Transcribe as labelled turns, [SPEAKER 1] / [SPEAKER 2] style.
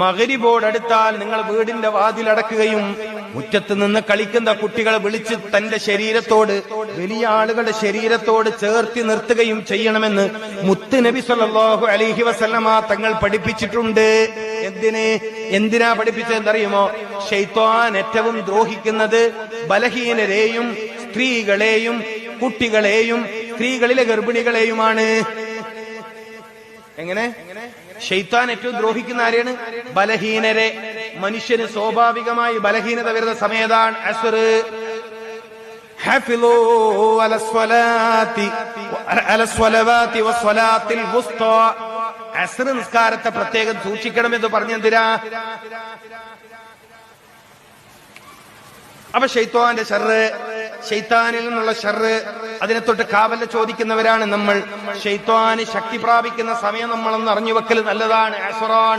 [SPEAKER 1] മഗ്രിബോടടുത്താൽ നിങ്ങൾ വീടിന്റെ വാതിലടക്കുകയും മുറ്റത്ത് നിന്ന് കളിക്കുന്ന കുട്ടികളെ വിളിച്ച് തന്റെ ശരീരത്തോട്, വലിയ ആളുകളുടെ ശരീരത്തോട് ചേർത്തി നിർത്തുകയും ചെയ്യണമെന്ന് മുത്ത് നബി സല്ലല്ലാഹു അലൈഹി വസല്ലമ തങ്ങൾ പഠിപ്പിച്ചിട്ടുണ്ട്. എന്തിനാ പഠിപ്പിച്ചതെന്നറിയുമോ? ശൈത്വാൻ ഏറ്റവും ദ്രോഹിക്കുന്നത് ബലഹീനരെയും സ്ത്രീകളെയും കുട്ടികളെയും സ്ത്രീകളിലെ ഗർഭിണികളെയുമാണ്. എങ്ങനെ? ശൈത്താൻ ഏറ്റവും ദ്രോഹിക്കുന്ന ആരെയാണ്? ബലഹീനരെ. മനുഷ്യന് സ്വാഭാവികമായി ബലഹീനത വരുന്ന സമയത്താണ് അസ്ർ. ഹഫിളൂ അലസ്വലാത്തി വസ്വലാത്തിൽ വുസ്താ. അസ്ർ നിസ്കാരത്തെ പ്രത്യേകം സൂക്ഷിക്കണമെന്ന് പറഞ്ഞെന്തിനാ? അപ്പൊ ശൈത്വാന്റെ ഷർറ്, ശൈത്താനിൽ നിന്നുള്ള ഷർറ്, അതിനെ തൊട്ട് കാവല് ചോദിക്കുന്നവരാണ് നമ്മൾ. ശൈത്വാന് ശക്തി പ്രാപിക്കുന്ന സമയം നമ്മളൊന്ന് അറിഞ്ഞു വെക്കൽ നല്ലതാണ്. അസ്റാൻ